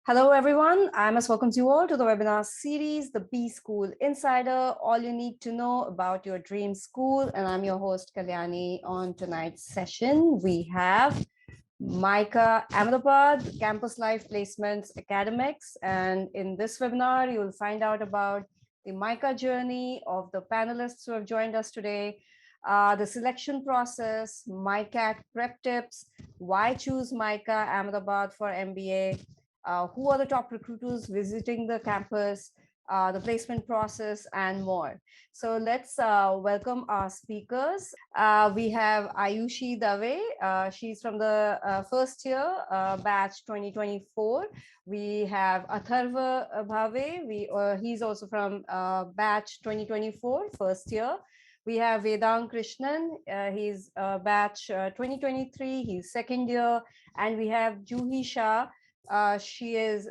Hello, everyone. I must welcome you all to the webinar series, the B School Insider, all you need to know about your dream school. And I'm your host, Kalyani. On tonight's session, we have MICA Ahmedabad, Campus Life Placements Academics. And in this webinar, you will find out about the MICA journey of the panelists who have joined us today, the selection process, MICAT prep tips, why choose MICA Ahmedabad for MBA, who are the top recruiters visiting the campus, the placement process, and more. So let's welcome our speakers. We have Aayushi Dave. She's from the first year, batch 2024. We have Atharva Bhave. He's also from batch 2024, first year. We have Vedaang Krishnan. He's batch 2023. He's second year. And we have Juhi Shah. She is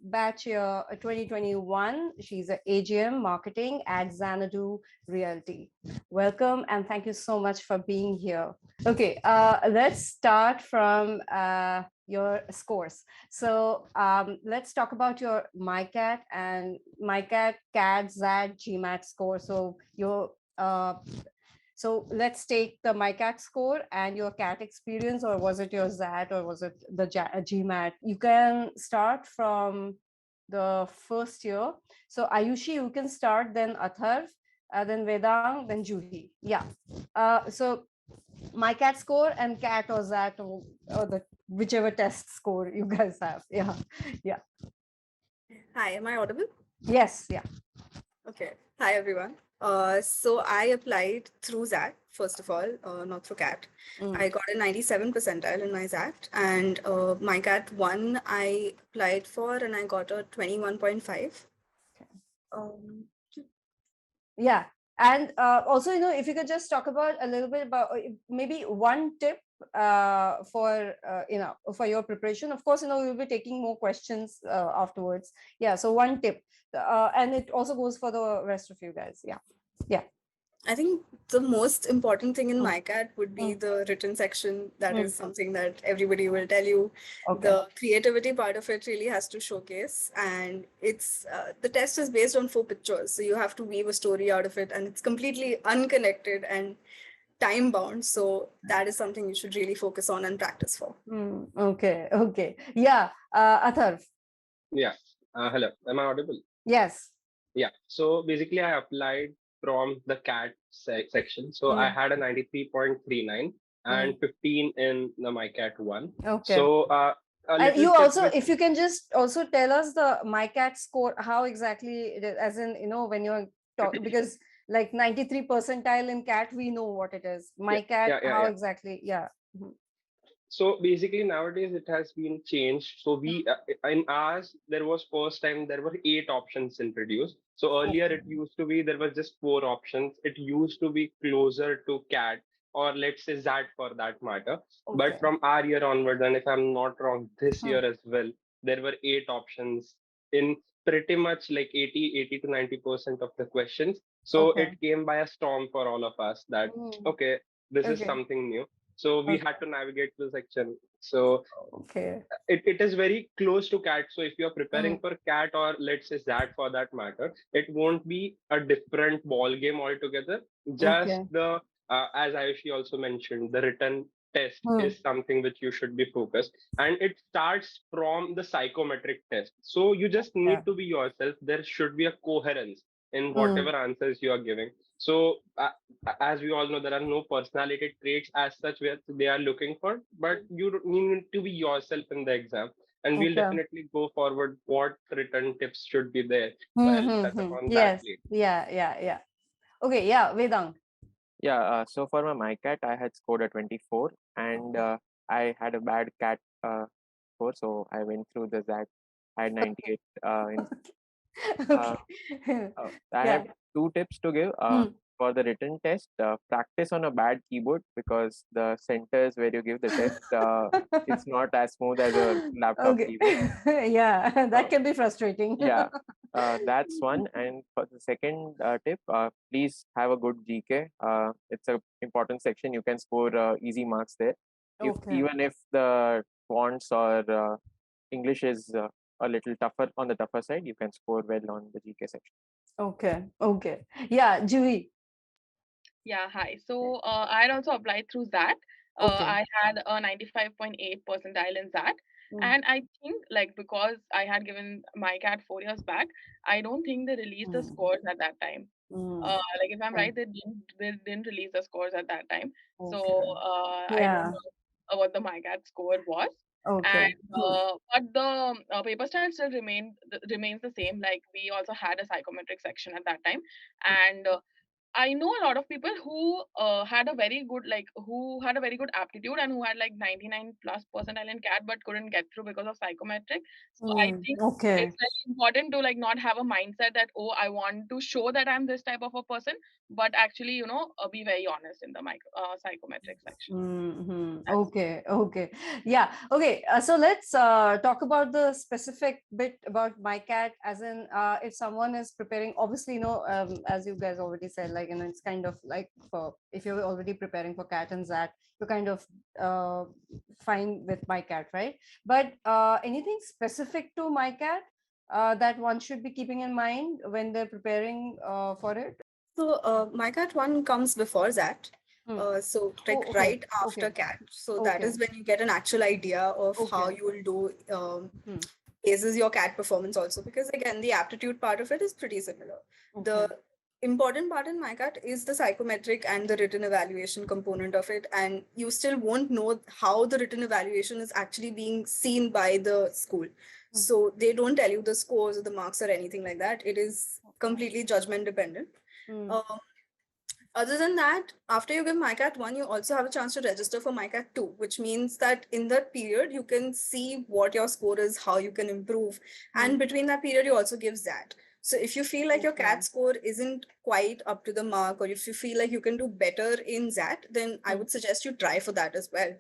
batch year 2021. She's a AGM marketing at Xanadu Realty. Welcome and thank you so much for being here. Okay, let's start from your scores. So let's talk about your MICAT and MICAT, CAT, XAT, GMAT score. So your so let's take the MICAT score and your CAT experience, or was it your XAT, or was it the GMAT? You can start from the first year. So Aayushi, you can start, then Atharv, then Vedaang, then Juhi. Yeah. So MICAT score and CAT or XAT, or the whichever test score you guys have. Yeah. Yeah. Hi, am I audible? Yes. Yeah. Okay. Hi, everyone. So I applied through XAT, first of all, not through CAT. I got a 97 percentile in my XAT, and my CAT 1 I applied for, and I got a 21.5. Yeah. And also, if you could just talk about a little bit about maybe one tip for for your preparation. Of course, we'll be taking more questions afterwards. Yeah. So one tip, and it also goes for the rest of you guys. Yeah. Yeah. I think the most important thing in MICAT would be the written section. That is something that everybody will tell you. Okay. The creativity part of it really has to showcase, and it's the test is based on 4 pictures, so you have to weave a story out of it, and it's completely unconnected and time bound. So that is something you should really focus on and practice for. Okay. Okay. Yeah. Atharv. Yeah. Hello. Am I audible? Yes. Yeah. So basically, I applied from the CAT section. So I had a 93.39 and 15 in the MICAT 1. Okay. So you also, if you can just also tell us the MICAT score, how exactly it is, as in, when you're talking, because like 93 percentile in CAT, we know what it is. MICAT, how exactly? Yeah. So basically nowadays it has been changed. So we in ours there was first time there were 8 options introduced. So earlier it used to be there was just 4 options. It used to be closer to CAT, or let's say XAT for that matter. But from our year onward, and if I'm not wrong, this year as well, there were 8 options in pretty much like 80 to 90% of the questions. So it came by a storm for all of us that okay, this is something new. So we had to navigate the section. So it is very close to CAT. So if you're preparing for CAT, or let's say XAT for that matter, it won't be a different ball game altogether. Just the as Aayushi also mentioned, the written test is something which you should be focused, and it starts from the psychometric test. So you just need to be yourself. There should be a coherence in whatever answers you are giving. So as we all know, there are no personality traits as such where they are looking for, but you need to be yourself in the exam. And we'll definitely go forward what written tips should be there. Yes. Yeah. Okay. Yeah. Vedang. Yeah. So for my MICAT, I had scored a 24, and I had a bad CAT score, so I went through the XAT. I had 98. I have 2 tips to give. For the written test, practice on a bad keyboard, because the centers where you give the test, it's not as smooth as a laptop keyboard. Yeah, that can be frustrating. Yeah, that's one. And for the second tip, please have a good GK. It's an important section. You can score easy marks there. Even if the fonts or English is a little tougher on the tougher side, you can score well on the GK section. Okay. Yeah, Juhi. Yeah, hi. So I had also applied through XAT. I had a 95.8 percentile in XAT. And I think like because I had given MICAT 4 years back, I don't think they released the scores at that time. Like if I'm right, they didn't release the scores at that time. So I don't know what the MICAT score was. And but the paper style still remains the same. Like we also had a psychometric section at that time, and I know a lot of people who had a very good aptitude and who had like 99 plus percentile in CAT but couldn't get through because of psychometric. So I think it's like important to like not have a mindset that, oh, I want to show that I'm this type of a person, but actually, be very honest in the psychometric section. Okay. Yeah. Okay. So let's talk about the specific bit about MICAT, as in if someone is preparing, obviously, as you guys already said, like, it's kind of like if you're already preparing for CAT and XAT, you're kind of fine with MICAT, right? But anything specific to MICAT that one should be keeping in mind when they're preparing for it? So MICAT 1 comes before XAT. So like right after CAT. So that is when you get an actual idea of how you will do bases your CAT performance also, because again, the aptitude part of it is pretty similar. The important part in MICAT is the psychometric and the written evaluation component of it, and you still won't know how the written evaluation is actually being seen by the school. So they don't tell you the scores or the marks or anything like that. It is completely judgment dependent. Other than that, after you give MICAT 1, you also have a chance to register for MICAT 2, which means that in that period, you can see what your score is, how you can improve. And between that period, you also give XAT. So if you feel like your CAT score isn't quite up to the mark, or if you feel like you can do better in XAT, then I would suggest you try for that as well.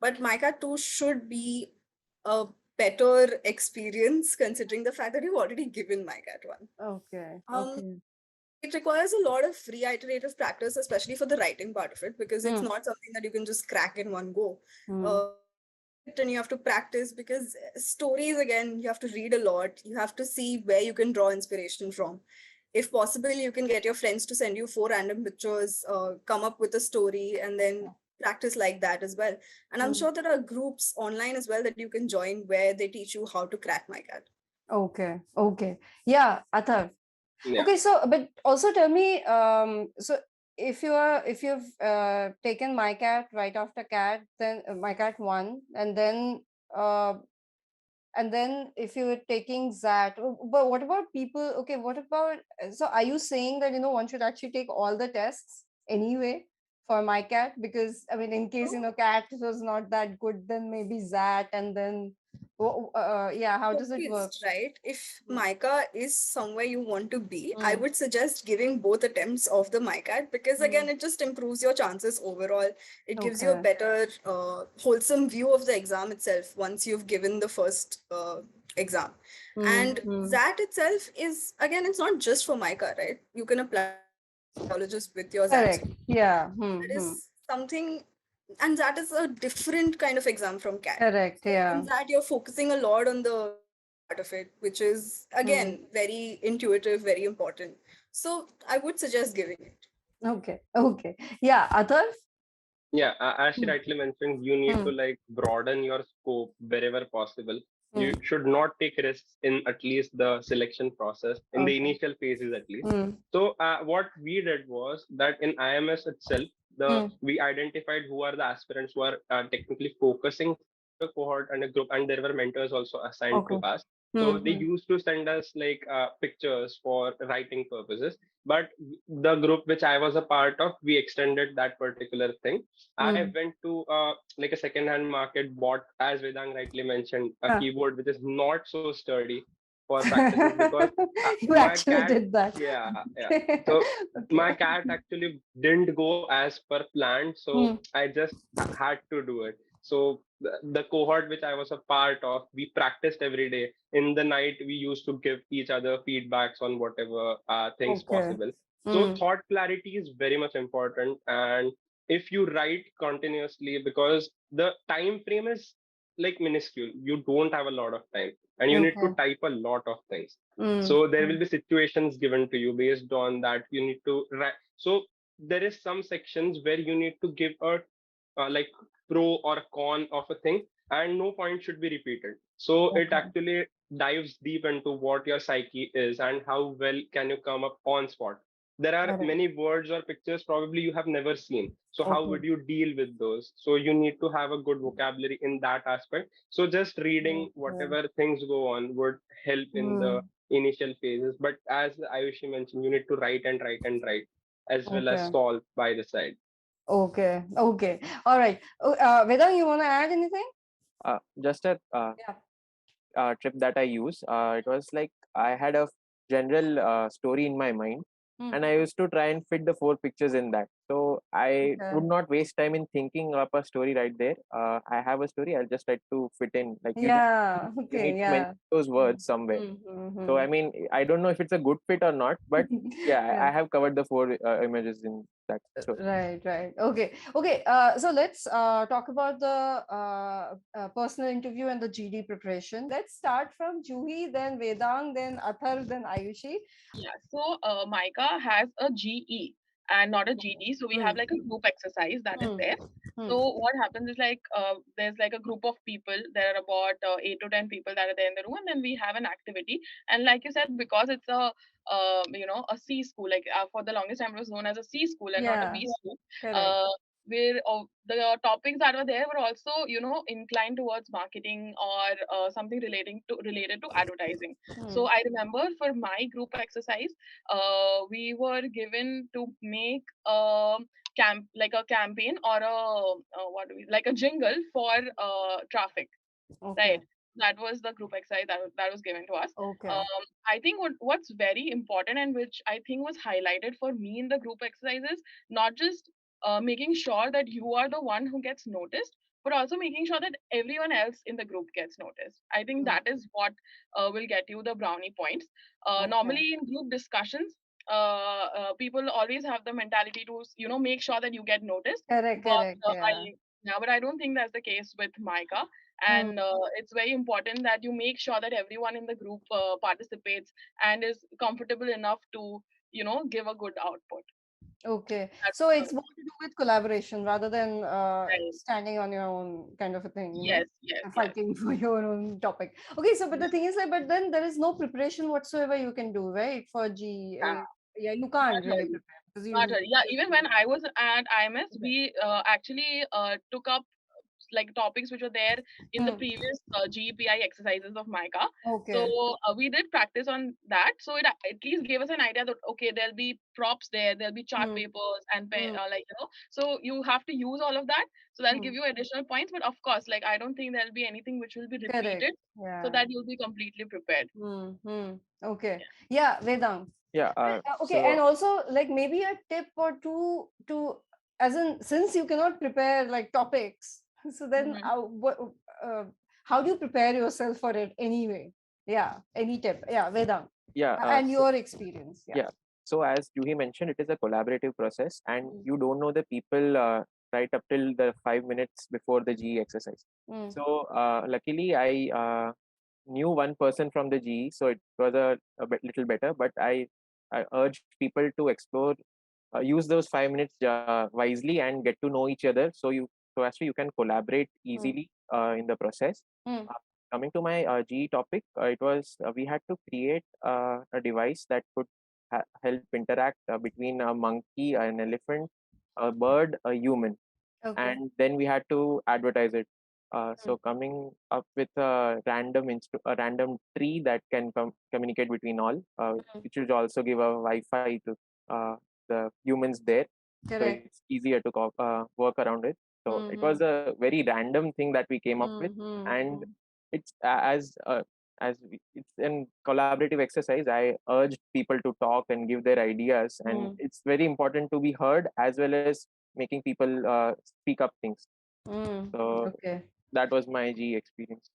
But MICAT 2 should be a better experience considering the fact that you've already given MICAT 1. It requires a lot of reiterative practice, especially for the writing part of it, because it's not something that you can just crack in one go. And you have to practice, because stories, again, you have to read a lot. You have to see where you can draw inspiration from. If possible, you can get your friends to send you 4 random pictures, come up with a story, and then practice like that as well. And I'm sure there are groups online as well that you can join where they teach you how to crack MICAT. Okay. Yeah, Atharv. Yeah. Okay, so but also tell me, so if you've taken MICAT right after CAT, then MICAT 1, and then if you were taking XAT, but what about people? Okay, what about, so are you saying that one should actually take all the tests anyway for MICAT? Because I mean, in case CAT was not that good, then maybe XAT, and then how does it work? Right. If MICA is somewhere you want to be, I would suggest giving both attempts of the MICAT, because again, it just improves your chances overall. It gives you a better, wholesome view of the exam itself once you've given the first exam. And XAT itself is, again, it's not just for MICA, right? You can apply with your XAT. Correct. Yeah. That is something. And that is a different kind of exam from CAT. Correct. Yeah. In that, you're focusing a lot on the part of it, which is again very intuitive, very important. So I would suggest giving it. Okay. Yeah, Atharv? Yeah, as she rightly mentioned, you need to like broaden your scope wherever possible. You should not take risks in at least the selection process, in the initial phases at least. So what we did was that in IMS itself, we identified who are the aspirants who are technically focusing the cohort and a group, and there were mentors also assigned to us. So they used to send us like pictures for writing purposes. But the group which I was a part of, we extended that particular thing. I went to like a second-hand market, bought, as Vedaang rightly mentioned, a keyboard which is not so sturdy for practices, because you actually did that. Yeah. So my CAT actually didn't go as per planned, so I just had to do it. So the cohort which I was a part of, we practiced every day. In the night, we used to give each other feedbacks on whatever things possible. So thought clarity is very much important. And if you write continuously, because the time frame is like minuscule. You don't have a lot of time, and you need to type a lot of things. So there will be situations given to you based on that. You need to write. So there is some sections where you need to give a like pro or a con of a thing, and no point should be repeated. So it actually dives deep into what your psyche is and how well can you come up on spot. There are many words or pictures probably you have never seen. So how would you deal with those? So you need to have a good vocabulary in that aspect. So just reading whatever things go on would help in the initial phases. But as Aayushi mentioned, you need to write and write and write as well as solve by the side. Okay. All right. Vedaang, you want to add anything? Just a trip that I use. It was like I had a general story in my mind, and I used to try and fit the 4 pictures in that. So I would not waste time in thinking up a story right there. I have a story. I'll just try to fit in. Like you need to mention those words somewhere. So I mean, I don't know if it's a good fit or not, but I have covered the 4 images in that story. Right. Okay. So let's talk about the personal interview and the GD preparation. Let's start from Juhi, then Vedaang, then Atharva, then Aayushi. Yeah. So MICA has a GE and not a GD. So we have like a group exercise that is there. So what happens is like there's like a group of people. There are about 8 to 10 people that are there in the room, and then we have an activity. And like you said, because it's a a C school, like for the longest time it was known as a C school and not a B school. Where the topics that were there were also inclined towards marketing or something related to advertising. So I remember for my group exercise, we were given to make a campaign or like a jingle for traffic, right? That was the group exercise that was given to us. I think what's very important and which I think was highlighted for me in the group exercise is not just making sure that you are the one who gets noticed, but also making sure that everyone else in the group gets noticed. I think that is what will get you the brownie points. Normally in group discussions, people always have the mentality to make sure that you get noticed. But I don't think that's the case with MICA. And it's very important that you make sure that everyone in the group participates and is comfortable enough to give a good output. So it's more to do with collaboration rather than standing on your own kind of a thing. Fighting for your own topic. So but the thing is but then there is no preparation whatsoever you can do, right? For G. You can't really prepare. Even when I was at IMS, we actually took up like topics which were there in the previous GEPI exercises of MICA. So we did practice on that. So it at least gave us an idea that there'll be props there'll be chart papers and so you have to use all of that. So that'll give you additional points. But of course, like I don't think there'll be anything which will be repeated, so that you'll be completely prepared. Vedaang. So, and also like maybe a tip or two to, as in, since you cannot prepare like topics, so then how do you prepare yourself for it anyway? Any tip? Vedaang. And your experience. So as Juhi mentioned, it is a collaborative process, and you don't know the people right up till the 5 minutes before the GE exercise. So luckily I knew one person from the GE, so it was a little better, but I urge people to explore, use those 5 minutes wisely and get to know each other, so as you can collaborate easily in the process. Coming to my GE topic, it was we had to create a device that could help interact between a monkey, an elephant, a bird, a human, and then we had to advertise it. So coming up with a random tree that can communicate between all, which would also give a Wi-Fi to the humans there. So it's easier to work around it. So it was a very random thing that we came up with, and it's it's a collaborative exercise. I urged people to talk and give their ideas, and it's very important to be heard as well as making people speak up things. So that was my GE experience.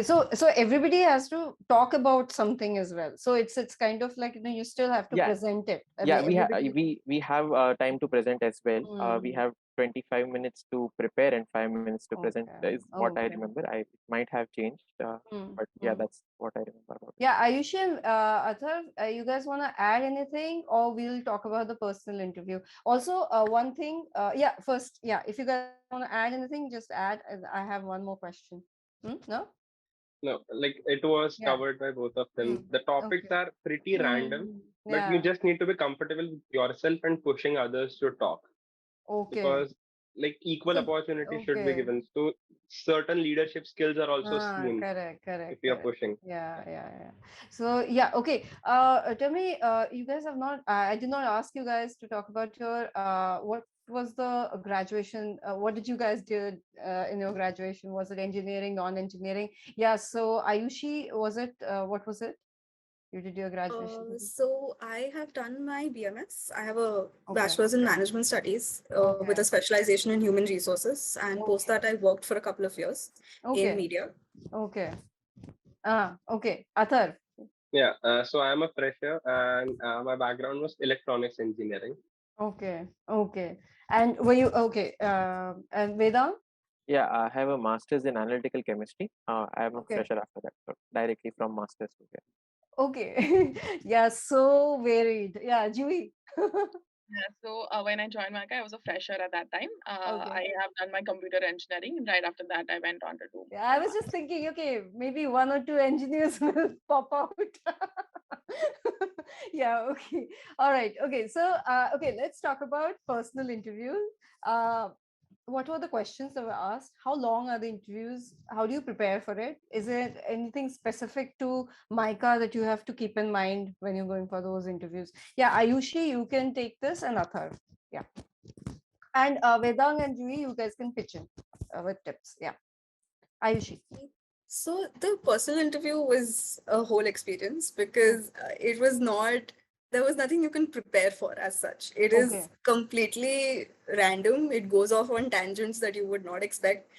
So everybody has to talk about something as well. So it's kind of like you still have to present it. We have time to present as well. We have 25 minutes to prepare and 5 minutes to present is what I remember. It might have changed, but yeah, that's what I remember about it. Yeah, Aayushi and Atharv, you guys want to add anything, or we'll talk about the personal interview? Also, one thing, first, if you guys want to add anything, just add. I have one more question. No? No, like it was covered by both of them. The topics are pretty random, but you just need to be comfortable with yourself and pushing others to talk. Because like equal opportunity should be given. So certain leadership skills are also seen. Correct. If you're pushing. Yeah. So tell me, you guys have not. I did not ask you guys to talk about your what was the graduation? What did you guys did in your graduation? Was it engineering, non-engineering? Yeah. So Aayushi, was it? What was it? You did your graduation? So I have done my BMS. I have a bachelor's in management studies with a specialization in human resources. And post that, I worked for a couple of years in media. Okay. Atharv. Yeah. So I'm a fresher, and my background was electronics engineering. Okay. And were you and Vedaang? Yeah, I have a master's in analytical chemistry. I am a fresher after that, so directly from master's to here. Okay. Yeah, so varied. Yeah, Juhi. Yeah, so when I joined MICA, I was a fresher at that time. I have done my computer engineering, and right after that, I went on to do. Yeah, I was just thinking, okay, maybe one or two engineers will pop out. Yeah, okay. All right. Okay. So, let's talk about personal interviews. What were the questions that were asked? How long are the interviews? How do you prepare for it? Is it anything specific to MICA that you have to keep in mind when you're going for those interviews? Yeah, Aayushi, you can take this, and Atharv. Yeah. And Vedaang and Juhi, you guys can pitch in with tips. Yeah. Aayushi. So the personal interview was a whole experience because it was not, there was nothing you can prepare for as such. It is completely random. It goes off on tangents that you would not expect.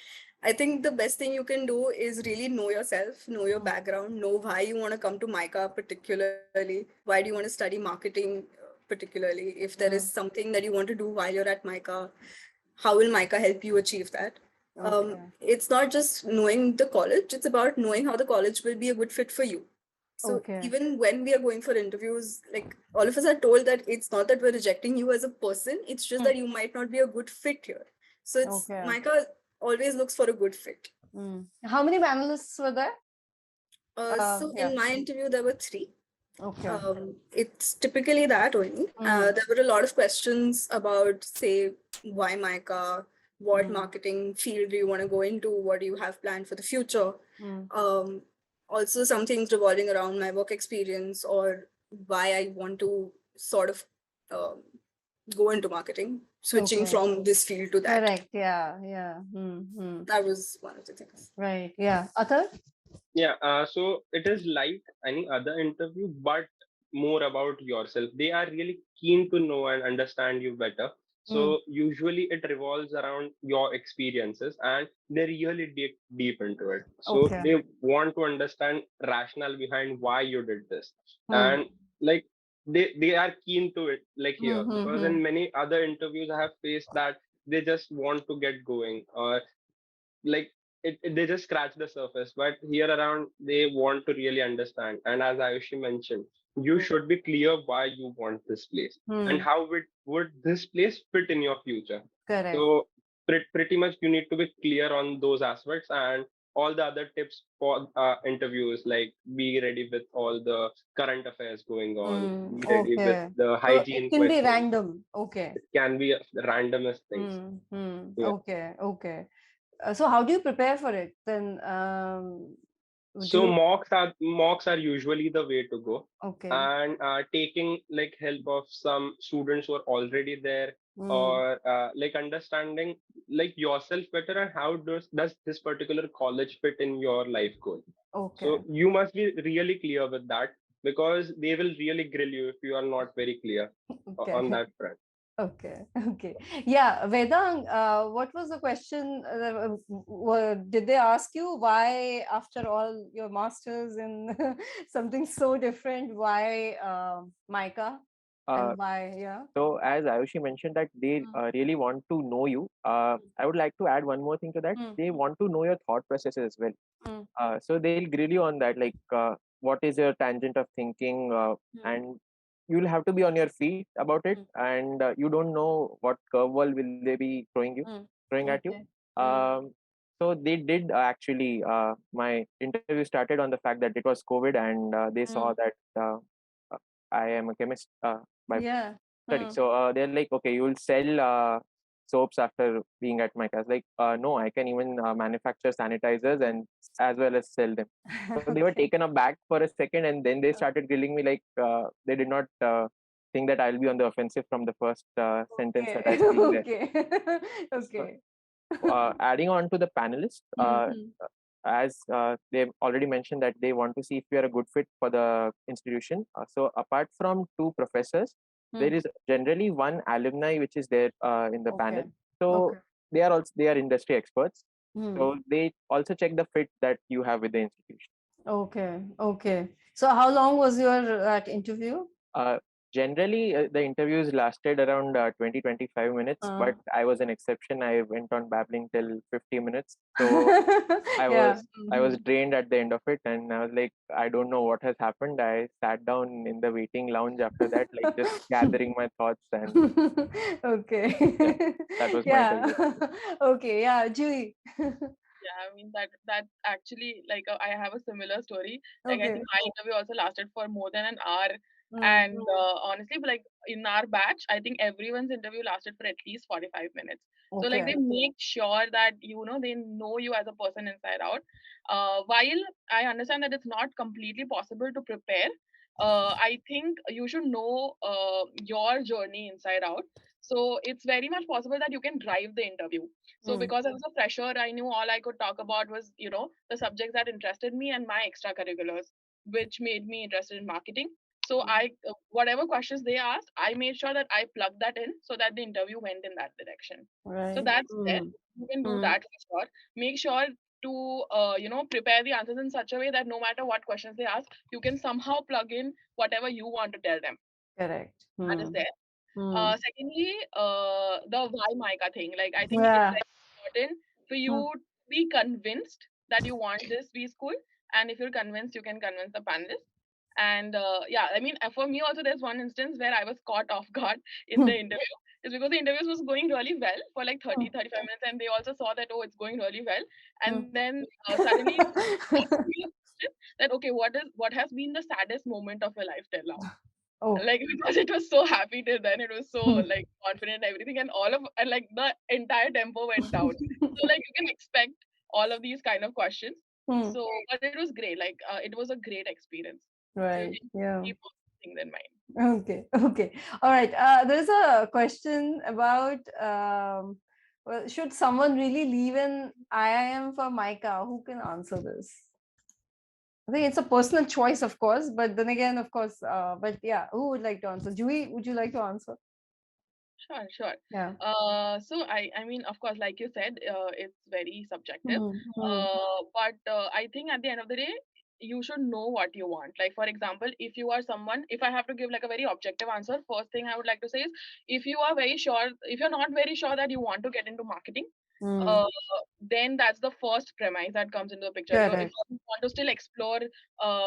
I think the best thing you can do is really know yourself, know your background, know why you want to come to MICA particularly, why do you want to study marketing particularly, if there is something that you want to do while you're at MICA, how will MICA help you achieve that? It's not just knowing the college, it's about knowing how the college will be a good fit for you. So even when we are going for interviews, like all of us are told that it's not that we're rejecting you as a person, it's just that you might not be a good fit here. So it's MICA always looks for a good fit. How many panelists were there? In my interview, there were 3. It's typically that only. There were a lot of questions about, say, why MICA, what marketing field do you want to go into, what do you have planned for the future. Also some things revolving around my work experience or why I want to sort of go into marketing, switching from this field to that. Correct. Yeah. That was one of the things. Right. Yeah. Atharv? Yeah, so it is like any other interview, but more about yourself. They are really keen to know and understand you better. So usually it revolves around your experiences and they really deep into it. So they want to understand rationale behind why you did this. And like they are keen to it, like here. Because in many other interviews I have faced that they just want to get going, or like they just scratch the surface, but here around they want to really understand. And as Aayushi mentioned, you should be clear why you want this place and how would this place fit in your future. Correct. So pretty much you need to be clear on those aspects, and all the other tips for interviews, like be ready with all the current affairs going on, be ready with the hygiene it can questions. be random. It can be randomest things. Yeah. Okay. So how do you prepare for it then? So mocks are usually the way to go. And taking like help of some students who are already there, or like understanding like yourself better and how does this particular college fit in your life goal. So you must be really clear with that, because they will really grill you if you are not very clear on that front. Okay. Yeah, Vedaang, what was the question? Did they ask you why, after all your masters in something so different, why MICA? And why? Yeah. So as Aayushi mentioned that they really want to know you, I would like to add one more thing to that. They want to know your thought processes as well. So they'll grill you on that, like what is your tangent of thinking, and you'll have to be on your feet about it, and you don't know what curveball will they be throwing at you. So they did actually. My interview started on the fact that it was COVID, and they saw that I am a chemist by study. So they're like, okay, you will sell soaps after being at MICA. I was like, no, I can even manufacture sanitizers and as well as sell them. So they were taken aback for a second, and then they started grilling me like they did not think that I'll be on the offensive from the first sentence that I speak there. Okay. Adding on to the panelists, as they've already mentioned that they want to see if we are a good fit for the institution. So apart from two professors, there is generally one alumni which is there in the panel. So they are industry experts. So they also check the fit that you have with the institution. Okay. So how long was your interview? Generally, the interviews lasted around 20-25 minutes, but I was an exception. I went on babbling till 50 minutes. So I was drained at the end of it, and I was like, I don't know what has happened. I sat down in the waiting lounge after that, like just gathering my thoughts. And okay. That was my interview. Okay, yeah, Juhi. Yeah, I mean that actually like I have a similar story. Like I think my interview also lasted for more than an hour, and honestly, like in our batch, I think everyone's interview lasted for at least 45 minutes. So like they make sure that they know you as a person inside out. While I understand that it's not completely possible to prepare, I think you should know your journey inside out. So it's very much possible that you can drive the interview. So because I was a fresher, I knew all I could talk about was, the subjects that interested me and my extracurriculars, which made me interested in marketing. So whatever questions they asked, I made sure that I plugged that in so that the interview went in that direction. So that's there. You can do that for sure. Make sure to, prepare the answers in such a way that no matter what questions they ask, you can somehow plug in whatever you want to tell them. Correct. That is there. Secondly, the why MICA thing. Like I think it's very important for you to be convinced that you want this B school, and if you're convinced, you can convince the panelists. And I mean, for me also, there's one instance where I was caught off guard in the interview. It's because the interviews was going really well for like 30-35 minutes, and they also saw that it's going really well, and then suddenly that okay, what has been the saddest moment of your life till now? Like because it was so happy till then, it was so like confident and everything, and like the entire tempo went down. So like you can expect all of these kind of questions. So but it was great. Like it was a great experience. Right. So keep things in mind. Okay. All right. There's a question about well, should someone really leave an IIM for MICA? Who can answer this? I think it's a personal choice, of course, but then again, of course, but yeah, who would like to answer? Juhi, would you like to answer? Sure. Yeah. So I mean, of course, like you said, it's very subjective. But I think at the end of the day, you should know what you want. Like for example, if I have to give like a very objective answer, first thing I would like to say is, if you're not very sure that you want to get into marketing, then that's the first premise that comes into the picture. If you want to still explore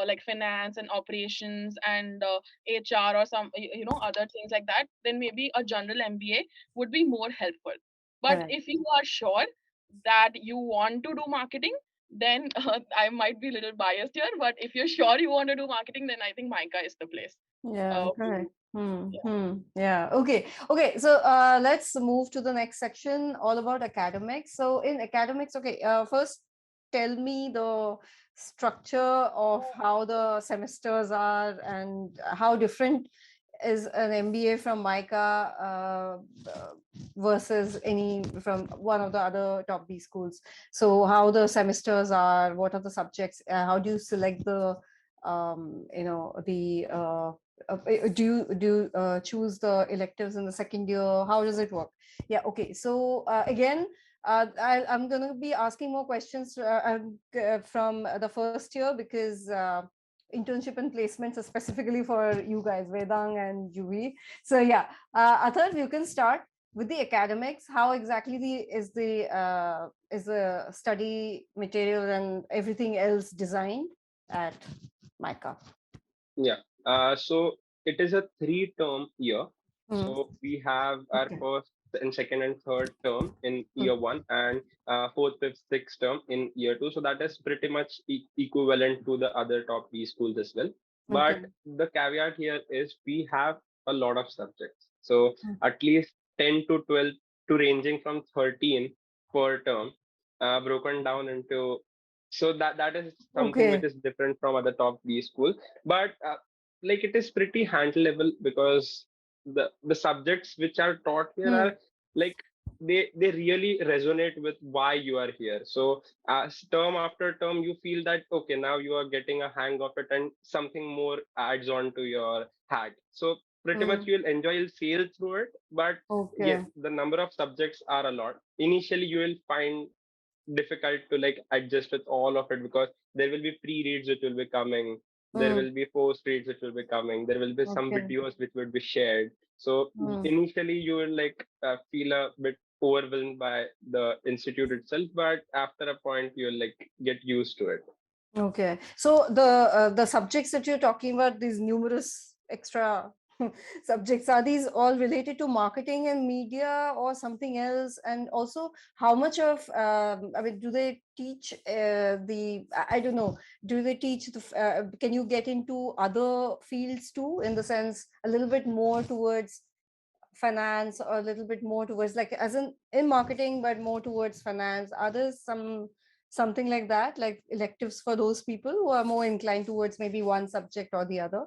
like finance and operations and HR or some other things like that, then maybe a general MBA would be more helpful. But if you are sure that you want to do marketing, then I might be a little biased here, but if you're sure you want to do marketing, then I think MICA is the place. Yeah, correct. Yeah. Okay. So let's move to the next section, all about academics. So in academics, first tell me the structure of how the semesters are and how different is an MBA from MICA versus any from one of the other top B schools. So how the semesters are, what are the subjects, how do you select the do you choose the electives in the second year? How does it work? Yeah. Okay. So again, I'm going to be asking more questions from the first year because internship and placements specifically for you guys, Vedaang and Juhi. So yeah, Atharv, you can start with the academics. How exactly is the study material and everything else designed at MICA? Yeah. So it is a 3-term year. So we have our first and second and third term in year 1 and fourth, fifth, sixth term in year 2. So that is pretty much equivalent to the other top B schools as well. But the caveat here is we have a lot of subjects. So at least 10 to 12 to ranging from 13 per term, broken down into. So that is something which is different from other top B schools. But like it is pretty handleable because the subjects which are taught here are like they really resonate with why you are here. So term after term you feel that okay, now you are getting a hang of it and something more adds on to your hat. So pretty much you'll enjoy, you'll sail through it. But yes, the number of subjects are a lot. Initially you will find difficult to like adjust with all of it because there will be pre-reads which will be coming, there will be post-reads which will be coming, there will be some videos which will be shared. So initially you will like feel a bit overwhelmed by the institute itself, but after a point you'll like get used to it. Okay, so the subjects that you're talking about, these numerous extra subjects, are these all related to marketing and media or something else? And also, how much of I mean, do they teach I don't know, do they teach can you get into other fields too, in the sense a little bit more towards finance or a little bit more towards like as in marketing, but more towards finance? Are there something like that, like electives for those people who are more inclined towards maybe one subject or the other?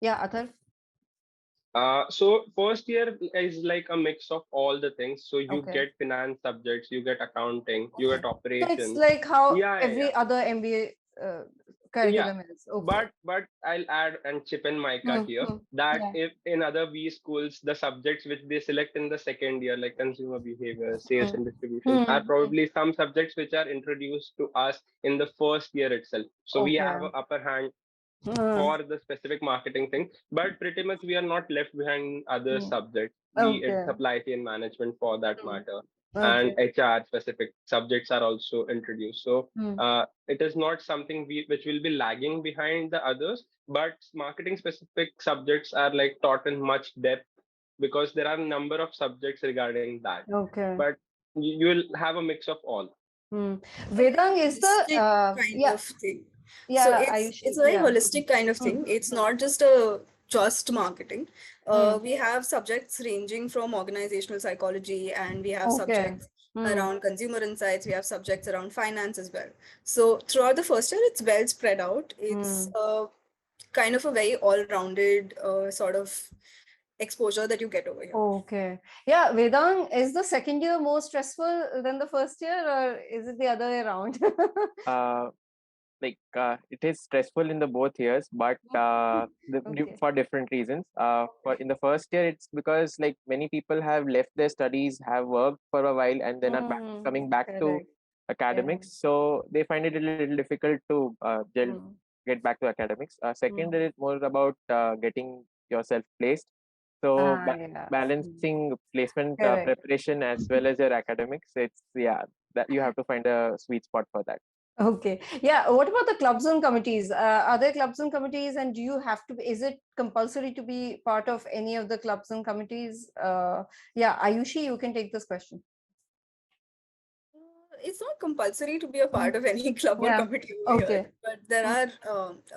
Yeah, Atharv. So first year is like a mix of all the things. So you get finance subjects, you get accounting, you get operations. So it's like how every other MBA curriculum is. But I'll add and chip in MICA here that if in other B schools the subjects which they select in the second year, like consumer behavior, sales and distribution, are probably some subjects which are introduced to us in the first year itself. So we have an upper hand for the specific marketing thing, but pretty much we are not left behind other subjects, be it supply chain management for that matter, and HR specific subjects are also introduced. So it is not something which will be lagging behind the others, but marketing specific subjects are like taught in much depth because there are a number of subjects regarding that. But you will have a mix of all. Vedaang is the kind of thing. So it's a very holistic kind of thing. It's not just marketing. We have subjects ranging from organizational psychology, and we have subjects around consumer insights. We have subjects around finance as well. So throughout the first year, it's well spread out. It's kind of a very all-rounded sort of exposure that you get over here. Yeah, Vedaang, is the second year more stressful than the first year, or is it the other way around? It is stressful in the both years, but for different reasons. For in the first year, it's because like many people have left their studies, have worked for a while, and then are coming back to academics. So they find it a little difficult to get back to academics. Second, it is more about getting yourself placed. So balancing placement preparation as well as your academics, it's that you have to find a sweet spot for that. Okay. Yeah. What about the clubs and committees? Are there clubs and committees, and do you have to? Is it compulsory to be part of any of the clubs and committees? Aayushi, you can take this question. It's not compulsory to be a part of any club or committee over here, but there are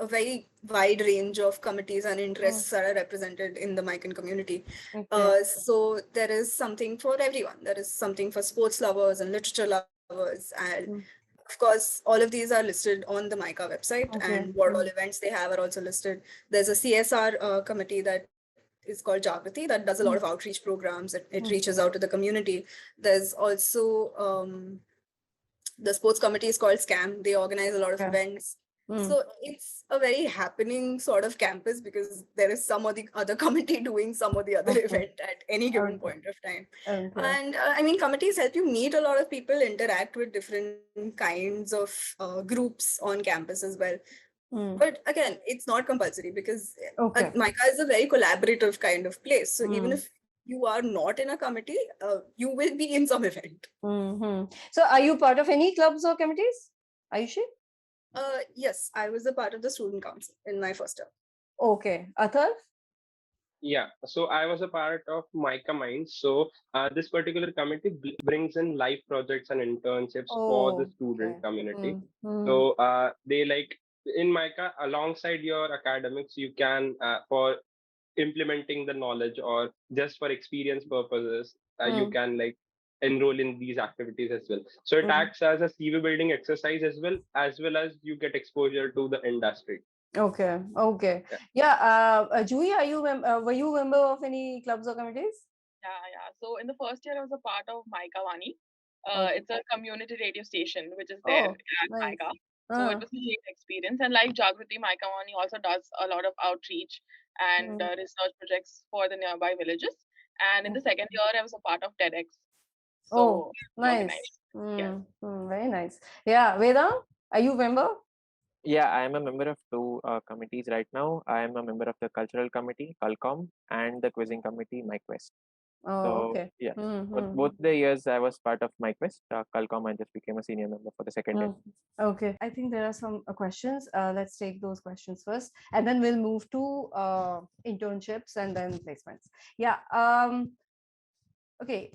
a very wide range of committees and interests that are represented in the MICAN community. So there is something for everyone. There is something for sports lovers and literature lovers, and of course, all of these are listed on the MICA website, and what all events they have are also listed. There's a CSR committee that is called Jagrati that does a lot of outreach programs. It reaches out to the community. There's also the sports committee is called SCAM. They organize a lot of events. So it's a very happening sort of campus because there is some or the other committee doing some or the other event at any given point of time. And I mean, committees help you meet a lot of people, interact with different kinds of groups on campus as well. But again, it's not compulsory because MICA is a very collaborative kind of place. So even if you are not in a committee, you will be in some event. So are you part of any clubs or committees, Aayushi? Yes, I was a part of the student council in my first term. Okay. Atharv? Yeah, so I was a part of MICA Minds. So this particular committee brings in live projects and internships for the student community. So they like in MICA, alongside your academics, you can for implementing the knowledge or just for experience purposes, you can like enroll in these activities as well. So it acts as a CV building exercise as well as you get exposure to the industry. Okay. Juhi, were you a member of any clubs or committees? Yeah. So in the first year, I was a part of MICA Vani. It's a community radio station which is there at MICA. So it was a great experience. And like Jagriti, MICA Vani also does a lot of outreach and research projects for the nearby villages. And in the second year, I was a part of TEDx. So nice. Very nice. Yeah, Vedaang, are you a member? Yeah, I am a member of two committees right now. I am a member of the cultural committee, Culcom, and the quizzing committee, MyQuest. Yeah, both the years I was part of MyQuest. Culcom, I just became a senior member for the second year. Okay, I think there are some questions. Let's take those questions first, and then we'll move to internships and then placements. Yeah. Okay.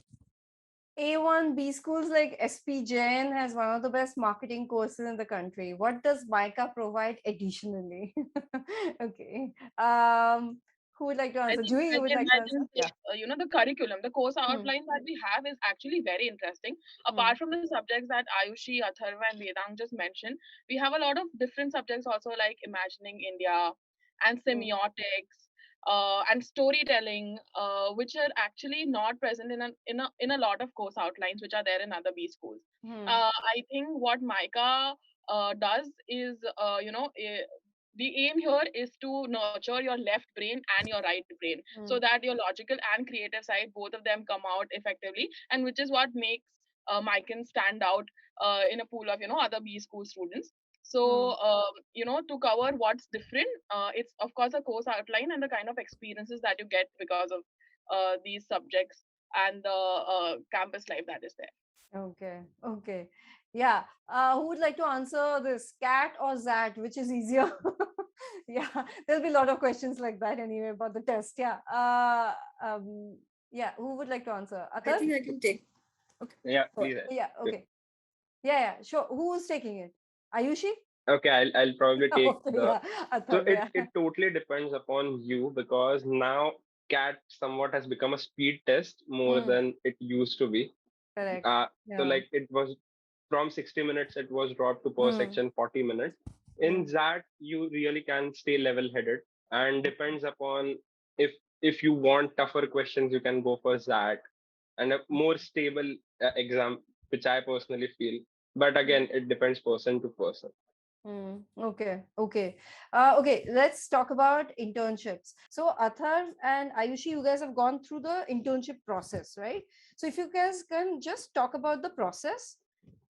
A1 B schools like SP Jain has one of the best marketing courses in the country. What does MICA provide additionally? Okay. Who would like to answer? Juhi, you would like to answer? The curriculum, the course outline that we have is actually very interesting. Apart from the subjects that Aayushi, Atharva, and Vedaang just mentioned, we have a lot of different subjects also like imagining India and semiotics. And storytelling, which are actually not present in a lot of course outlines which are there in other B schools. I think what MICA does is, the aim here is to nurture your left brain and your right brain so that your logical and creative side, both of them come out effectively, and which is what makes MICAN stand out in a pool of other B school students. So, to cover what's different, it's of course a course outline and the kind of experiences that you get because of these subjects and the campus life that is there. Okay. Yeah. Who would like to answer this? CAT or XAT? Which is easier? Yeah. There'll be a lot of questions like that anyway about the test. Yeah. Yeah. Who would like to answer? Atharv? I think I can take. Okay. Yeah. Please. Yeah. Okay. Yeah. Sure. Who's taking it? Aayushi? Okay, I'll probably take Atharv, it totally depends upon you because now CAT somewhat has become a speed test more than it used to be. Correct. So like it was from 60 minutes, it was dropped to per section 40 minutes. In that, you really can stay level-headed, and depends upon if you want tougher questions, you can go for that and a more stable exam, which I personally feel. But again, it depends person to person. Okay. Let's talk about internships. So Atharv and Aayushi, you guys have gone through the internship process, right? So if you guys can just talk about the process,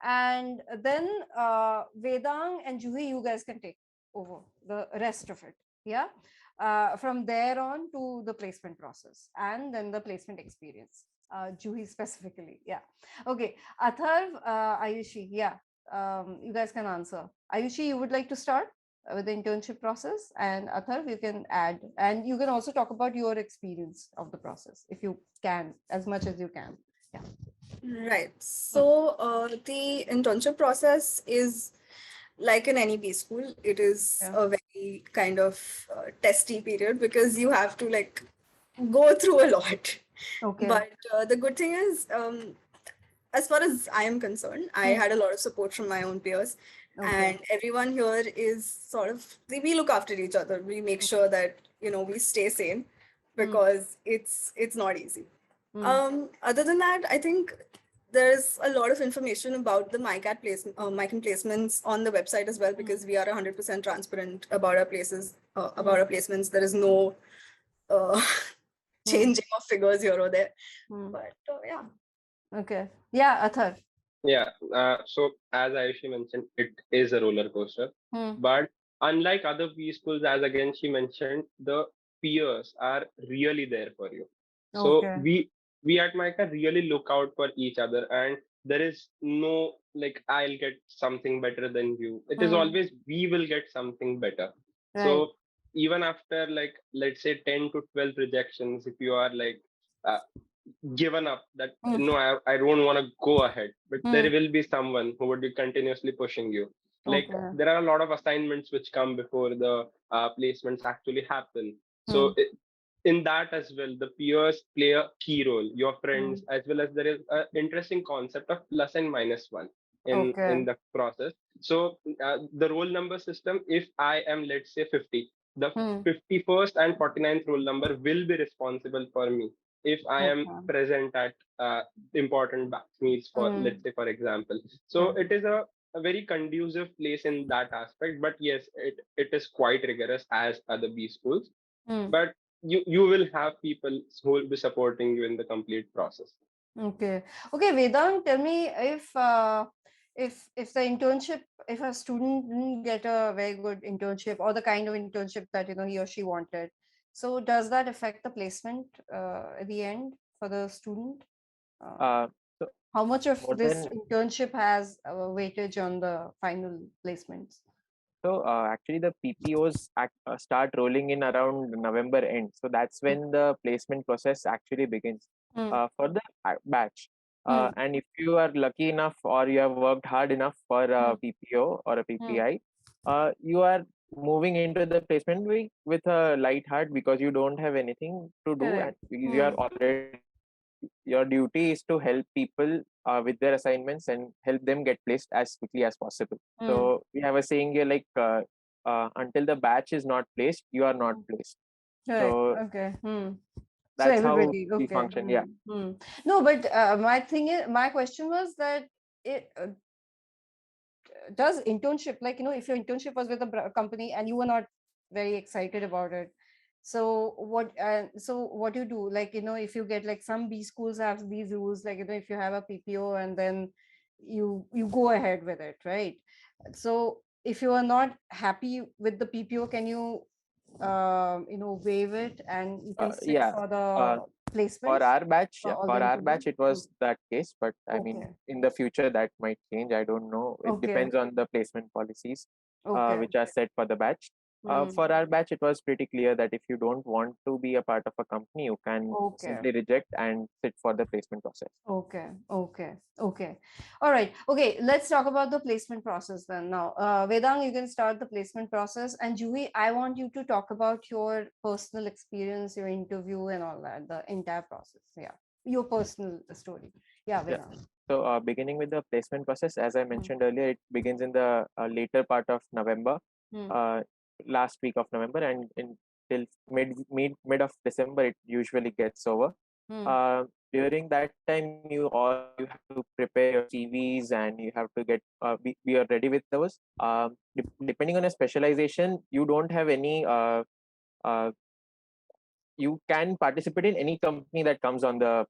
and then Vedaang and Juhi, you guys can take over the rest of it. Yeah. From there on to the placement process and then the placement experience. Juhi specifically. Yeah. Okay. Atharv, Aayushi. Yeah. You guys can answer. Aayushi, you would like to start with the internship process, and Atharv, you can add, and you can also talk about your experience of the process if you can, as much as you can. Yeah. Right. So the internship process is like in any B school. It is a very kind of testy period because you have to like go through a lot. Okay. But the good thing is, as far as I am concerned, I had a lot of support from my own peers, and everyone here is sort of, we look after each other. We make sure that we stay sane because it's not easy. Other than that, I think there's a lot of information about the MICAT placements on the website as well, because we are 100% transparent about our places, about our placements. There is no changing of figures here or there. But yeah. Okay. Yeah, Atharv. Yeah. So as Aayushi mentioned, it is a roller coaster. But unlike other B schools, as again she mentioned, the peers are really there for you. So Okay. we at MICA really look out for each other, and there is no like I'll get something better than you. It is always we will get something better. Right. So even after like let's say 10 to 12 rejections, if you are like uh, given up that no, I don't want to go ahead, but there will be someone who would be continuously pushing you. Like Okay. there are a lot of assignments which come before the placements actually happen. So in that as well, the peers play a key role, your friends, as well as there is an interesting concept of plus and minus one Okay. in the process. So the roll number system, if I am let's say 50, the 51st and 49th roll number will be responsible for me if I am Okay. present at important batch meets, for let's say for example. So it is a very conducive place in that aspect. But yes, it is quite rigorous as other B schools. But you will have people who will be supporting you in the complete process. Okay. Okay, Vedaang, tell me if the internship, if a student didn't get a very good internship or the kind of internship that he or she wanted, so does that affect the placement at the end for the student? So How much of more this than internship has weightage on the final placements? So actually, the PPOs start rolling in around November end. So that's when the placement process actually begins for the batch. And if you are lucky enough or you have worked hard enough for a PPO or a PPI, you are moving into the placement week with a light heart because you don't have anything to do and you are already your duty is to help people with their assignments and help them get placed as quickly as possible. So we have a saying here like until the batch is not placed, you are not placed. Correct. So Okay. So that's how everybody, we okay. function. Yeah. No, but my question was that it does internship, like, if your internship was with a company and you were not very excited about it, so what you do, like, if you get, like, some B schools have these rules, like, if you have a PPO and then you go ahead with it, right? So if you are not happy with the PPO, can you waive it and you can sit Yeah. for the For placements our batch, for all for the our interviews? batch, it was that case. But I mean, Okay. in the future, that might change. I don't know. It Okay. depends on the placement policies, Okay. which are set for the batch. For our batch, it was pretty clear that if you don't want to be a part of a company, you can Okay. simply reject and sit for the placement process. Okay. All right. Okay, let's talk about the placement process then. Now, Vedaang, you can start the placement process, and Juhi, I want you to talk about your personal experience, your interview and all that, the entire process. Yeah, your personal story. Yeah, Vedaang. So beginning with the placement process, as I mentioned earlier, it begins in the later part of November, last week of November, and till mid of December, it usually gets over. During that time, you have to prepare your CVs and you have to get be ready with those. Depending on a specialization, you don't have any uh, you can participate in any company that comes on the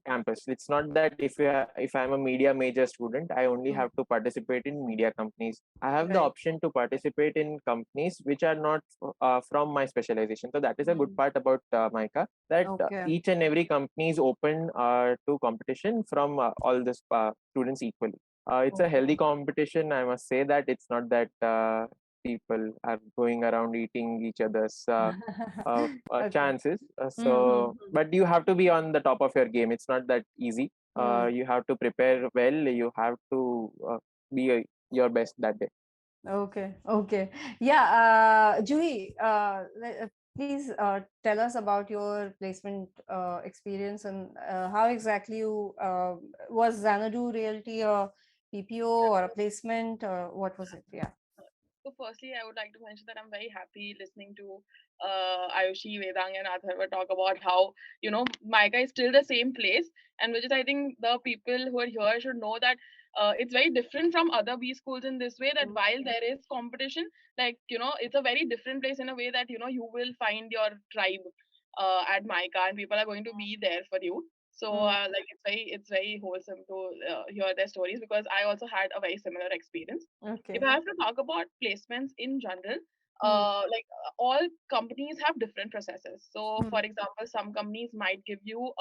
campus. It's not that if I'm a media major student, I only have to participate in media companies. I have the option to participate in companies which are not from my specialization. So that is a good part about MICA, that each and every company is open to competition from all the students equally. It's a healthy competition. I must say that it's not that people are going around eating each other's chances. But you have to be on the top of your game. It's not that easy. You have to prepare well. You have to be your best that day. Okay. Yeah, Juhi, please tell us about your placement experience and how exactly you was Xanadu Realty a PPO or a placement, or what was it? Yeah. So firstly, I would like to mention that I'm very happy listening to Aayushi, Vedaang, and Atharva talk about how, MICA is still the same place, and which is, I think, the people who are here should know that it's very different from other B schools in this way, that while there is competition, like, it's a very different place in a way that, you will find your tribe at MICA and people are going to be there for you. So like it's very wholesome to hear their stories, because I also had a very similar experience. Okay. If I have to talk about placements in general, all companies have different processes. So for example, some companies might give you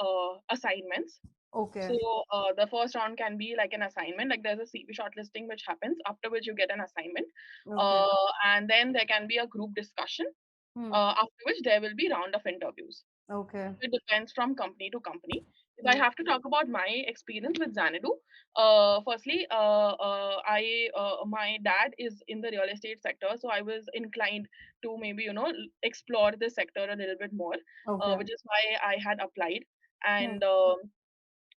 assignments. Okay. So the first round can be like an assignment, like there's a CV shortlisting which happens, after which you get an assignment. Okay. And then there can be a group discussion, after which there will be round of interviews. Okay. It depends from company to company. If I have to talk about my experience with Xanadu, firstly, my dad is in the real estate sector, so I was inclined to maybe explore this sector a little bit more, Okay. which is why I had applied. And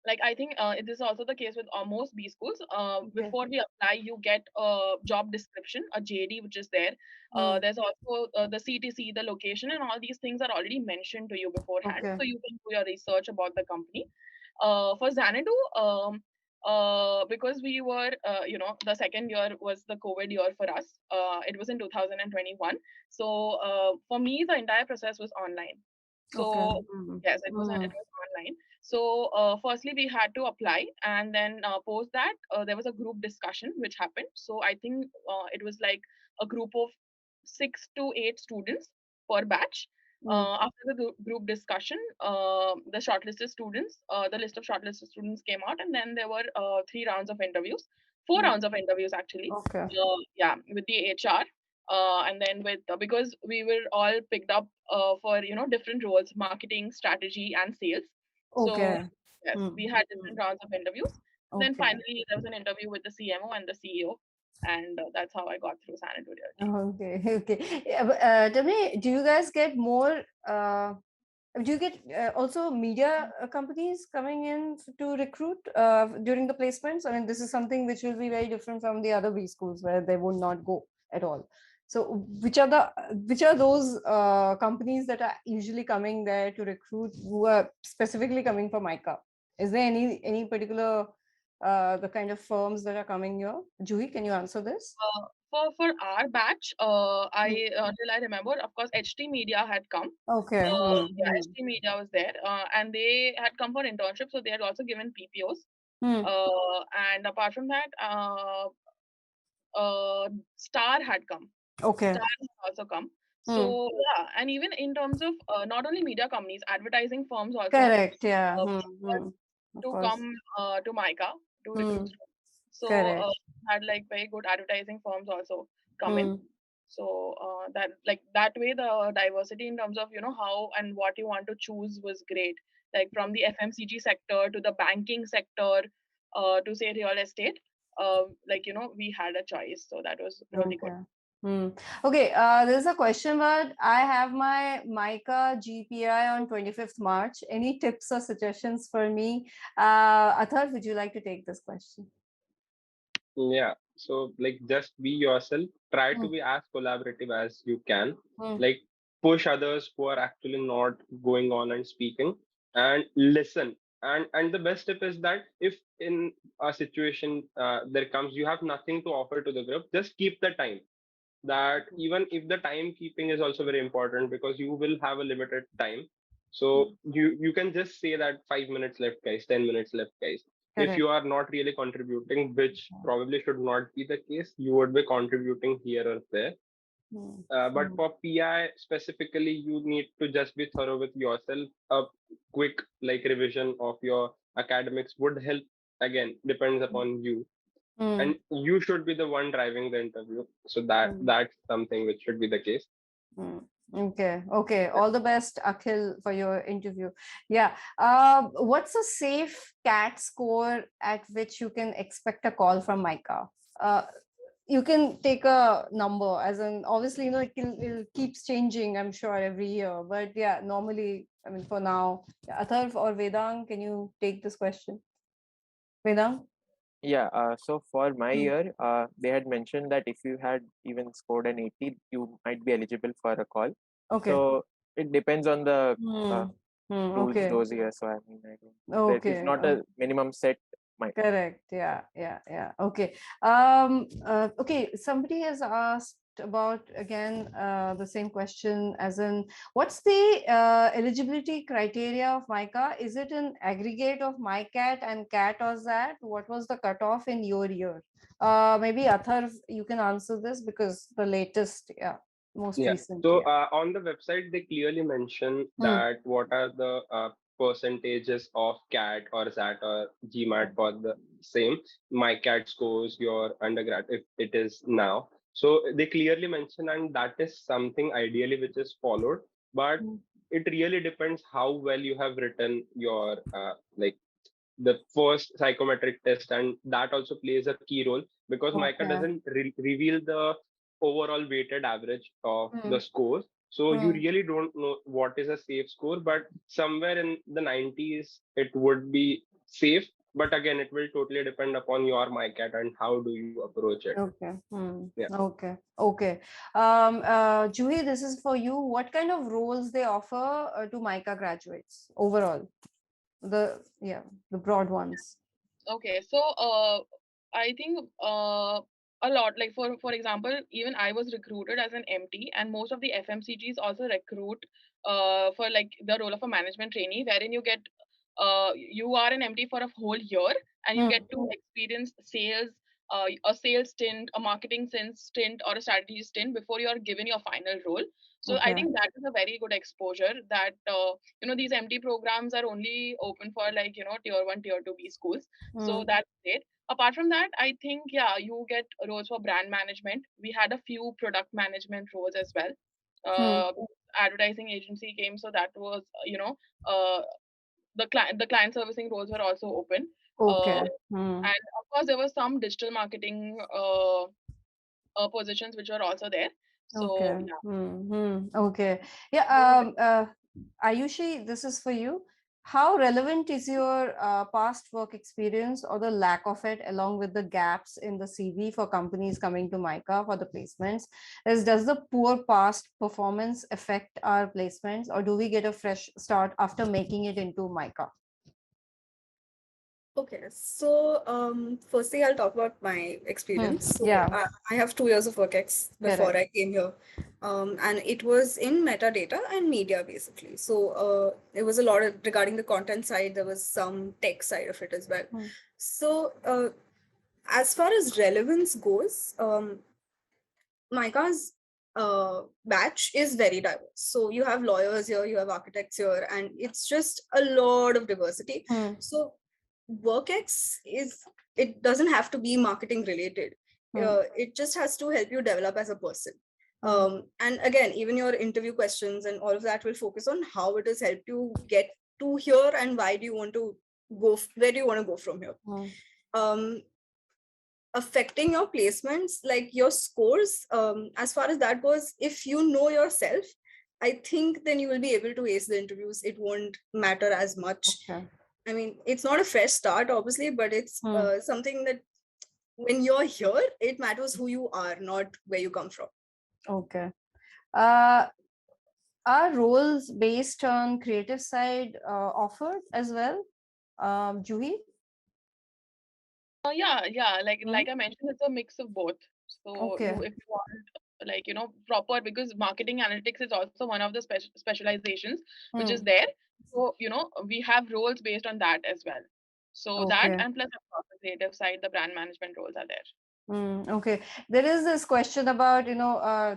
like I think it is also the case with most B schools. Before we apply, you get a job description, a JD, which is there. There's also the CTC, the location, and all these things are already mentioned to you beforehand, Okay. so you can do your research about the company. For Xanadu, because we were, the second year was the COVID year for us. It was in 2021. So for me, the entire process was online. So Okay. yes, it was online. So firstly, we had to apply, and then post that there was a group discussion which happened. So I think it was like a group of 6 to 8 students per batch. After the group discussion, the shortlisted students, the list of shortlisted students came out, and then there were 3 rounds of interviews, 4 rounds of interviews actually. Okay. Yeah, with the HR, and then with because we were all picked up for different roles, marketing, strategy, and sales. So Okay. yes, we had different rounds of interviews. Then Okay. finally there was an interview with the CMO and the CEO, and that's how I got through Xanadu Realty. Okay. Okay. Yeah, but, tell me, do you guys get more? Do you get also media companies coming in to recruit during the placements? I mean, this is something which will be very different from the other B schools where they would not go at all. So, which are those companies that are usually coming there to recruit, who are specifically coming for MICA? Is there any particular the kind of firms that are coming here? Juhi, can you answer this? For our batch, till I remember, of course, HT Media had come. Okay. Yeah, HT Media was there, and they had come for internship, so they had also given PPOs. And apart from that, Star had come. Okay. Star has also come. So yeah, and even in terms of not only media companies, advertising firms also Correct. Yeah. to come to MICA to recruit students. So Correct. had like very good advertising firms also come in. So that way the diversity in terms of how and what you want to choose was great. Like from the FMCG sector to the banking sector to say real estate, we had a choice. So that was really good. Okay, there's a question, but I have my MICA GPI on 25th March. Any tips or suggestions for me? Athar, would you like to take this question? Yeah, so like just be yourself, try to be as collaborative as you can, like push others who are actually not going on and speaking, and listen. And the best tip is that if in a situation there comes, you have nothing to offer to the group, just keep the time. That even if the timekeeping is also very important, because you will have a limited time, so you can just say that 5 minutes left, guys, 10 minutes left, guys. If you are not really contributing, which probably should not be the case, you would be contributing here or there. But for PI specifically, you need to just be thorough with yourself. A quick revision of your academics would help. Again, depends upon you, and you should be the one driving the interview. So that's something which should be the case. Okay. All the best, Akhil, for your interview. Yeah. What's a safe CAT score at which you can expect a call from MICA? You can take a number, as in obviously it keeps changing, I'm sure, every year. But yeah, normally, I mean, for now, Atharv or Vedaang, can you take this question? Vedaang? Yeah, so for my year, they had mentioned that if you had even scored an 80, you might be eligible for a call. Okay. So it depends on the rules okay. those years. So I mean, it's not a minimum set. Correct. Yeah. Okay. Okay. Somebody has asked about again the same question, as in what's the eligibility criteria of MICA? Is it an aggregate of MICAT and CAT or XAT? What was the cutoff in your year? Maybe Atharv, you can answer this because the latest, most recent. So on the website, they clearly mention that what are the percentages of CAT or XAT or GMAT for the same MICAT scores your undergrad, if it is now. So they clearly mention, and that is something ideally which is followed, but it really depends how well you have written your like the first psychometric test, and that also plays a key role because MICA doesn't reveal the overall weighted average of the scores. So you really don't know what is a safe score, but somewhere in the 90s it would be safe. But again, it will totally depend upon your MICAT and how do you approach it. Okay. Okay. Juhi, this is for you. What kind of roles they offer to MICA graduates overall? The broad ones. Okay, so I think a lot, like for example, even I was recruited as an MT, and most of the FMCGs also recruit for like the role of a management trainee, wherein you get you are an MT for a whole year, and you get to experience sales, a sales stint, a marketing stint, or a strategy stint before you are given your final role. So I think that is a very good exposure that these MT programs are only open for like tier 1, tier 2 B schools. So that's great. Apart from that, I think you get roles for brand management. We had a few product management roles as well. Advertising agency came, so that was the client servicing roles were also open. And of course, there was some digital marketing positions which were also there. So okay. Aayushi, this is for you. How relevant is your past work experience or the lack of it, along with the gaps in the CV for companies coming to MICA for the placements? Does the poor past performance affect our placements, or do we get a fresh start after making it into MICA? Okay, so firstly, I'll talk about my experience. So I have 2 years of work ex before I came here, and it was in metadata and media basically. So it was a lot of regarding the content side. There was some tech side of it as well. So as far as relevance goes, MICA's batch is very diverse. So you have lawyers here, you have architects here, and it's just a lot of diversity. So WorkX it doesn't have to be marketing related. It just has to help you develop as a person. And again, even your interview questions and all of that will focus on how it has helped you get to here and why do you want to go, where do you want to go from here. Affecting your placements, like your scores, as far as that goes, if you know yourself, I think then you will be able to ace the interviews. It won't matter as much. I mean, it's not a fresh start, obviously, but it's something that when you're here, it matters who you are, not where you come from. Okay. Are roles based on creative side offered as well, Juhi? Like I mentioned, it's a mix of both. So if you want proper, because marketing analytics is also one of the specializations which is there. So we have roles based on that as well. So that, and plus of course the creative side, the brand management roles are there. Okay, there is this question about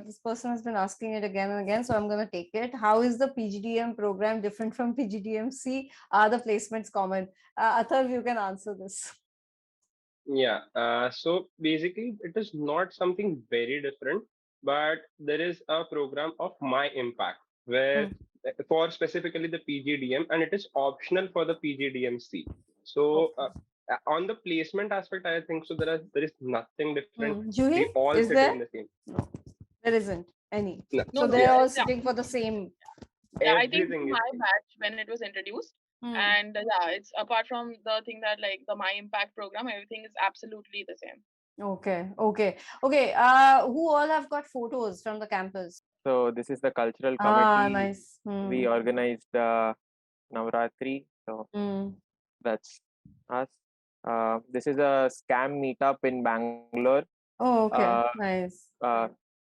this person has been asking it again and again, so I'm going to take it. How is the PGDM program different from PGDMC? Are the placements common? Atharv, you can answer this. So basically it is not something very different, but there is a program of My Impact where for specifically the PGDM, and it is optional for the PGDMC. So on the placement aspect, I think so there is nothing different. Juhi, they all is sit there? in the same. No, there isn't any. No. So they're all sitting for the same. Yeah, I think my batch when it was introduced. And it's apart from the thing that like the My Impact program, everything is absolutely the same. Okay. Who all have got photos from the campus? So this is the cultural committee. Nice. We organized Navratri. So that's us. This is a scam meetup in Bangalore. Oh, okay. Nice.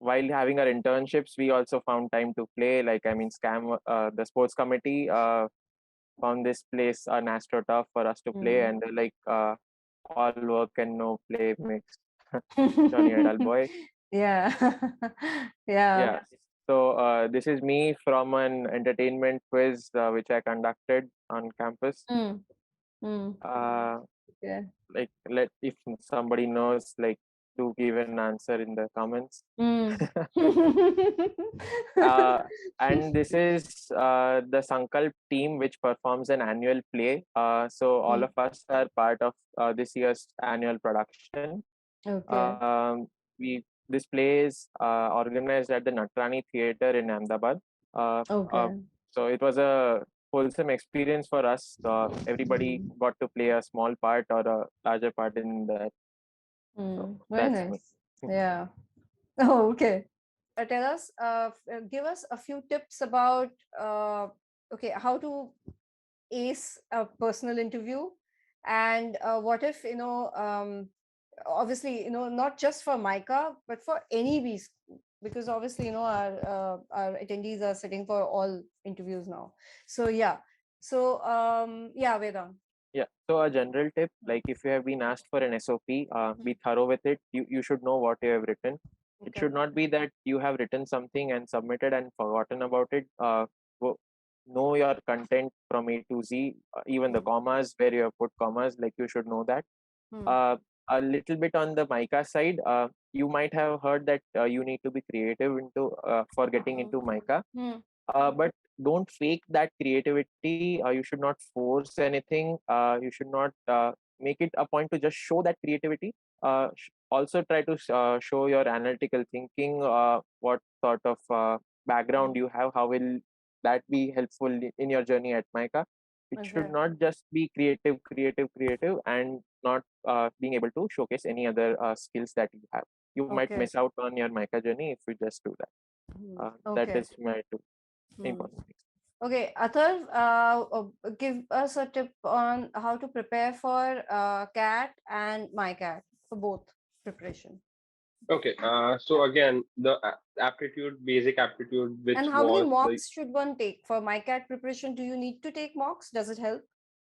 while having our internships, we also found time to play. Like, I mean, the sports committee found this place, an AstroTurf, for us to play, and they're like, all work and no play makes Johnny a dull boy. Yeah. Yeah. So this is me from an entertainment quiz which I conducted on campus. Yeah. Like, if somebody knows, like, to give an answer in the comments. And this is the Sankalp team, which performs an annual play. So all of us are part of this year's annual production. This play is organized at the Natrani Theatre in Ahmedabad. So it was a wholesome experience for us. Everybody got to play a small part or a larger part in that. So very nice. Yeah. Oh, okay. Tell us, give us a few tips about how to ace a personal interview, and what if obviously not just for MICA but for any B school, because obviously our attendees are sitting for all interviews now. So yeah, Vedaang. Yeah, so a general tip, like if you have been asked for an SOP, be thorough with it. You should know what you have written. It should not be that you have written something and submitted and forgotten about it. Know your content from A to Z, even the commas, where you have put commas, like you should know that. A little bit on the MICA side, you might have heard that you need to be creative for getting into MICA. But don't fake that creativity. You should not force anything. You should not make it a point to just show that creativity. Also try to show your analytical thinking, what sort of background you have, how will that be helpful in your journey at MICA. It should not just be creative, and not being able to showcase any other skills that you have. You might miss out on your MICA journey if you just do that. That is my two important things. Okay, Atharv, give us a tip on how to prepare for CAT and MICAT, for both preparation. Okay, so again, the basic aptitude, which and how many mocks should one take for MICAT preparation? Do you need to take mocks? Does it help?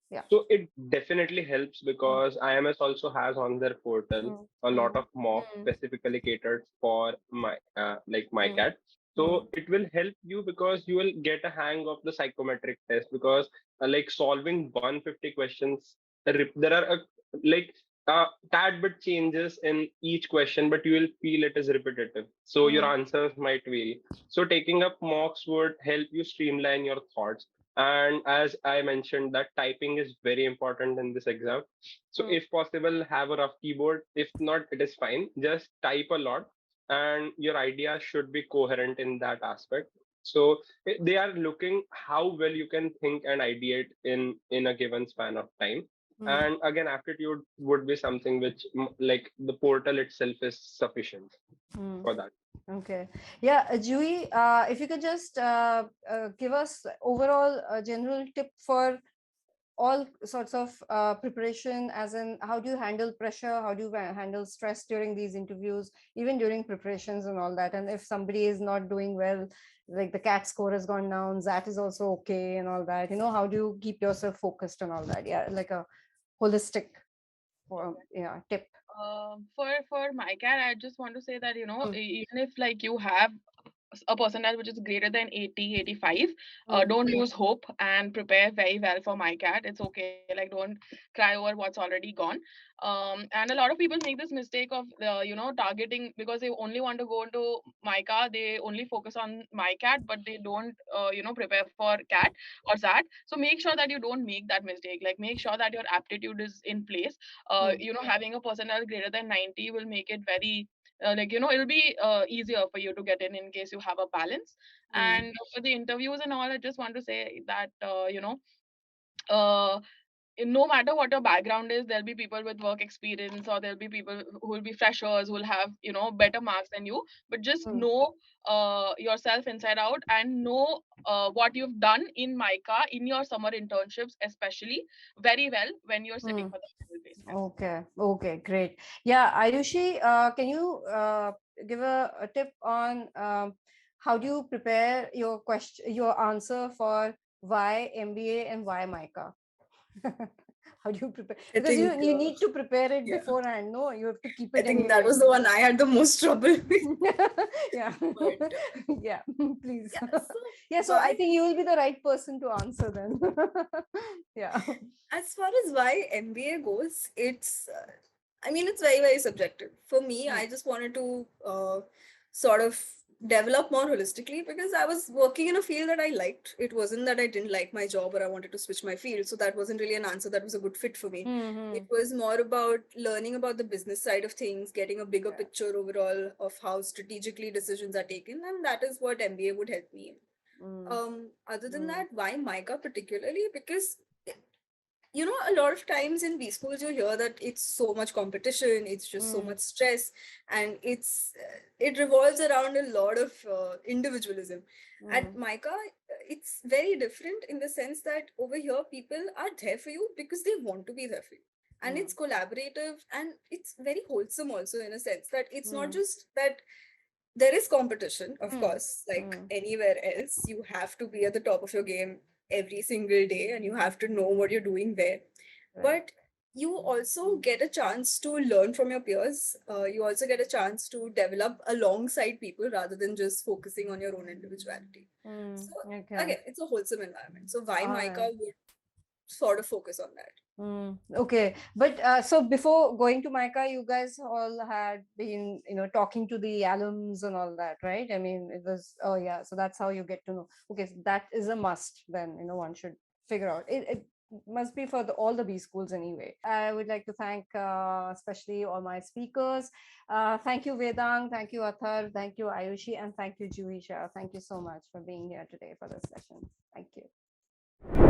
Yeah. So it definitely helps, because IMS also has on their portal a lot of mocks specifically catered for MICAT. So it will help you, because you will get a hang of the psychometric test, because like solving 150 questions, there are tad bit changes in each question, but you will feel it is repetitive. So your answers might vary. So taking up mocks would help you streamline your thoughts. And as I mentioned, that typing is very important in this exam. So if possible, have a rough keyboard. If not, it is fine. Just type a lot, and your ideas should be coherent in that aspect. So they are looking how well you can think and ideate in a given span of time. And again, aptitude would be something which, like, the portal itself is sufficient for that. Okay. Yeah, Juhi, if you could just give us overall a general tip for all sorts of preparation, as in how do you handle pressure, how do you handle stress during these interviews, even during preparations and all that. And if somebody is not doing well, like the CAT score has gone down, XAT is also okay and all that, how do you keep yourself focused and all that? Yeah, like a holistic tip. For MICAT, I just want to say that even if like you have a percentile which is greater than 80, 85, don't lose hope and prepare very well for MICAT. It's okay. Like, don't cry over what's already gone. And a lot of people make this mistake of targeting, because they only want to go into MICA, they only focus on MICAT, but they don't prepare for CAT or XAT. So make sure that you don't make that mistake. Like, make sure that your aptitude is in place. Having a percentile greater than 90 will make it very it'll be easier for you to get in case you have a balance. And for the interviews and all, I just want to say that no matter what your background is, there'll be people with work experience, or there'll be people who will be freshers, who will have better marks than you. But just know yourself inside out, and know what you've done in MICA, in your summer internships especially, very well when you're sitting for the final base. Okay, great. Yeah, Aayushi, can you give a tip on how do you prepare your answer for why MBA and why MICA? How do you prepare? Because you need to prepare it beforehand. No, you have to keep it. I think that was the one I had the most trouble with. Yeah. But, yeah, please. So I think you will be the right person to answer then. Yeah. As far as why MBA goes, it's I mean, it's very, very subjective. For me, I just wanted to sort of develop more holistically because I was working in a field that I liked. It wasn't that I didn't like my job or I wanted to switch my field. So that wasn't really an answer that was a good fit for me. It was more about learning about the business side of things, getting a bigger picture overall of how strategically decisions are taken. And that is what MBA would help me in. Other than that, why MICA particularly? Because a lot of times in B schools, you hear that it's so much competition, it's just so much stress, and it revolves around a lot of individualism. At MICA, it's very different in the sense that over here, people are there for you because they want to be there for you. And it's collaborative and it's very wholesome also in a sense that it's not just that there is competition, of course, like anywhere else. You have to be at the top of your game every single day and you have to know what you're doing there. But you also get a chance to learn from your peers. You also get a chance to develop alongside people rather than just focusing on your own individuality. So again, it's a wholesome environment. So why MICA would sort of focus on that. Okay, but so before going to MICA, you guys all had been, talking to the alums and all that, right? I mean, it was, so that's how you get to know. Okay, so that is a must then, one should figure out. It must be for all the B schools anyway. I would like to thank especially all my speakers. Thank you, Vedaang. Thank you, Athar. Thank you, Aayushi. And thank you, Juhi Shah. Thank you so much for being here today for this session. Thank you.